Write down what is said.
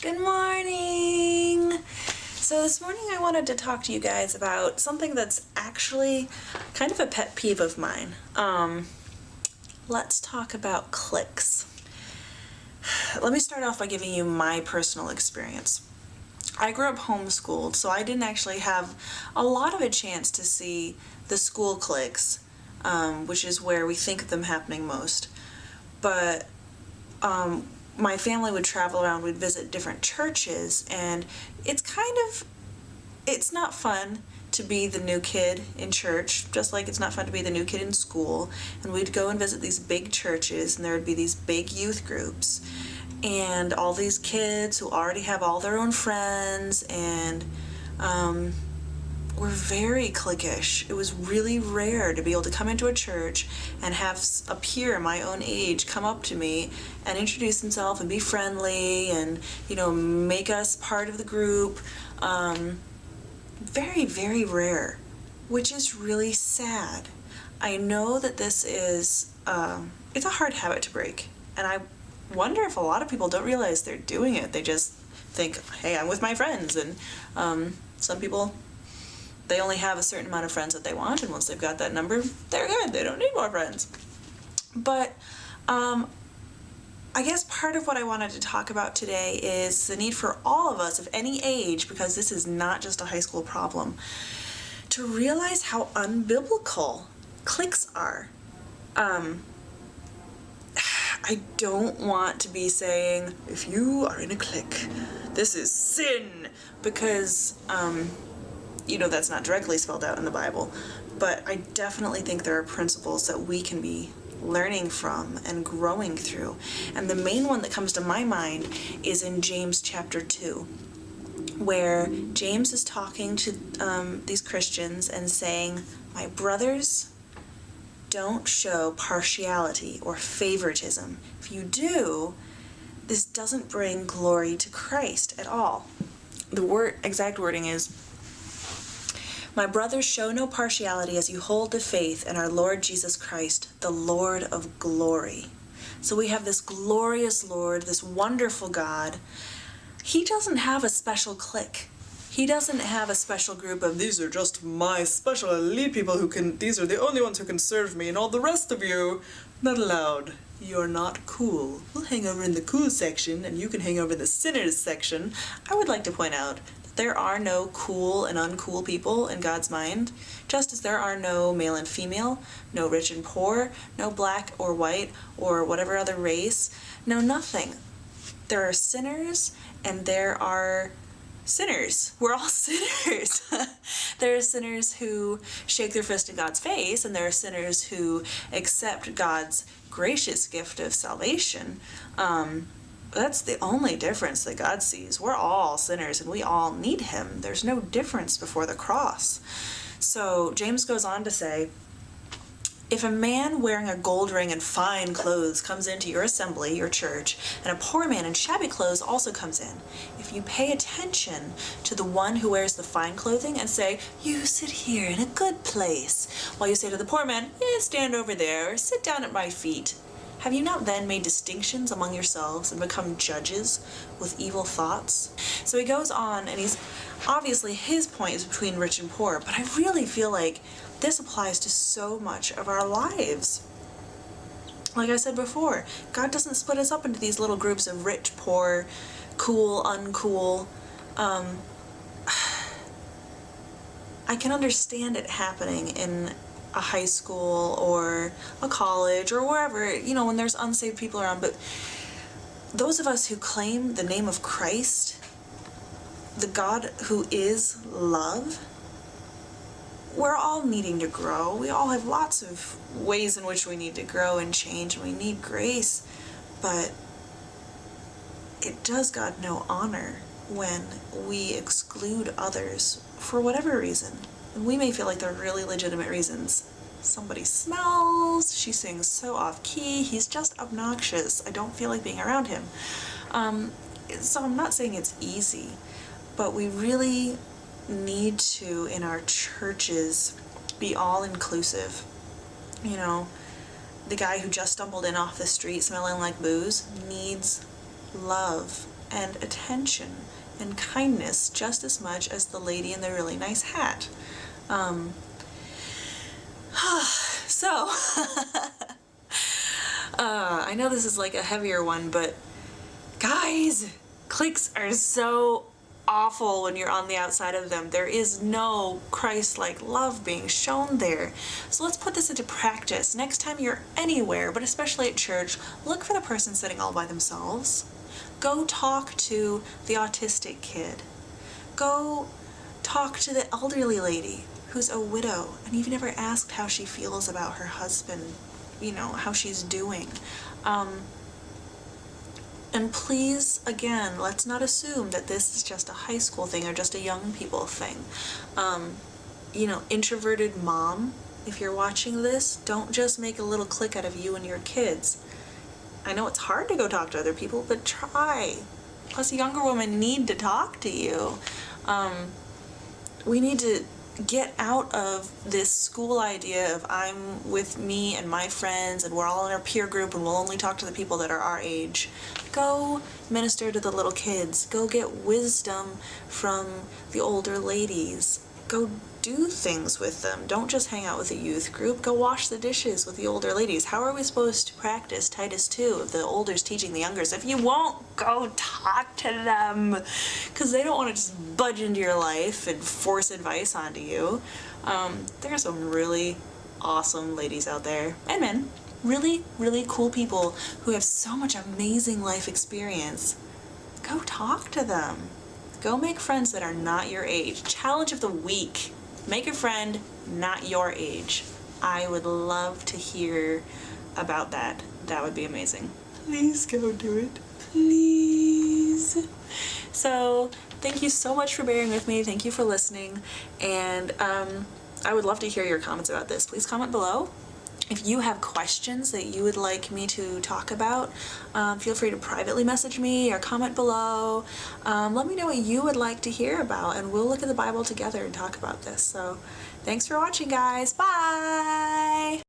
Good morning! So this morning I wanted to talk to you guys about something that's actually kind of a pet peeve of mine. Let's talk about cliques. Let me start off by giving you my personal experience. I grew up homeschooled, so I didn't actually have a lot of a chance to see the school cliques, which is where we think of them happening most. But my family would travel around, we'd visit different churches, and it's not fun to be the new kid in church, just like it's not fun to be the new kid in school. And we'd go and visit these big churches, and there would be these big youth groups, and all these kids who already have all their own friends, and were very cliquish. It was really rare to be able to come into a church and have a peer my own age come up to me and introduce himself and be friendly and, make us part of the group. Very, very rare, which is really sad. I know that this is, it's a hard habit to break, and I wonder if a lot of people don't realize they're doing it. They just think, hey, I'm with my friends, and some people, they only have a certain amount of friends that they want, and once they've got that number, they're good. They don't need more friends. But I guess part of what I wanted to talk about today is the need for all of us of any age, because this is not just a high school problem, to realize how unbiblical cliques are. I don't want to be saying, if you are in a clique, this is sin, because that's not directly spelled out in the Bible, but I definitely think there are principles that we can be learning from and growing through. And the main one that comes to my mind is in James chapter 2, where James is talking to these Christians and saying, my brothers, don't show partiality or favoritism. If you do, this doesn't bring glory to Christ at all. The exact wording is, my brothers, show no partiality as you hold to faith in our Lord Jesus Christ, the Lord of glory. So we have this glorious Lord, this wonderful God. He doesn't have a special clique. He doesn't have a special group of, these are just my special elite people these are the only ones who can serve me, and all the rest of you, not allowed. You're not cool. We'll hang over in the cool section, and you can hang over in the sinners section. I would like to point out there are no cool and uncool people in God's mind, just as there are no male and female, no rich and poor, no black or white or whatever other race, no nothing. There are sinners and there are sinners. We're all sinners. There are sinners who shake their fist in God's face, and there are sinners who accept God's gracious gift of salvation. That's the only difference that God sees. We're all sinners and we all need Him. There's no difference before the cross. So James goes on to say, if a man wearing a gold ring and fine clothes comes into your assembly, your church, and a poor man in shabby clothes also comes in, if you pay attention to the one who wears the fine clothing and say, you sit here in a good place, while you say to the poor man, stand over there, or sit down at my feet, have you not then made distinctions among yourselves and become judges with evil thoughts? So he goes on, and obviously his point is between rich and poor, but I really feel like this applies to so much of our lives. Like I said before, God doesn't split us up into these little groups of rich, poor, cool, uncool. I can understand it happening in a high school or a college or wherever, when there's unsaved people around, but those of us who claim the name of Christ, the God who is love, we're all needing to grow. We all have lots of ways in which we need to grow and change, and we need grace, but it does God no honor when we exclude others for whatever reason. And we may feel like they're really legitimate reasons. Somebody smells, she sings so off key, he's just obnoxious, I don't feel like being around him. So I'm not saying it's easy, but we really need to, in our churches, be all inclusive. The guy who just stumbled in off the street smelling like booze needs love. and attention and kindness just as much as the lady in the really nice hat. So, I know this is like a heavier one, but guys, cliques are so awful when you're on the outside of them. There is no Christ-like love being shown there. So let's put this into practice. Next time you're anywhere, but especially at church, look for the person sitting all by themselves. Go talk to the autistic kid. Go talk to the elderly lady who's a widow and you've never asked how she feels about her husband, you know, how she's doing. And please, again, let's not assume that this is just a high school thing or just a young people thing. You know, introverted mom, if you're watching this, don't just make a little clique out of you and your kids. I know it's hard to go talk to other people, but try. Plus, younger women need to talk to you. We need to get out of this school idea of I'm with me and my friends and we're all in our peer group and we'll only talk to the people that are our age. Go minister to the little kids. Go get wisdom from the older ladies. Go do things with them. Don't just hang out with the youth group. Go wash the dishes with the older ladies. How are we supposed to practice Titus 2 if the olders teaching the youngers if you won't go talk to them? Because they don't want to just budge into your life and force advice onto you. There are some really awesome ladies out there, and men, really, really cool people who have so much amazing life experience. Go talk to them. Go make friends that are not your age. Challenge of the week. Make a friend not your age. I would love to hear about that. That would be amazing. Please go do it. Please. So, thank you so much for bearing with me. Thank you for listening. And I would love to hear your comments about this. Please comment below. If you have questions that you would like me to talk about, feel free to privately message me or comment below. Let me know what you would like to hear about, and we'll look at the Bible together and talk about this. So, thanks for watching, guys. Bye!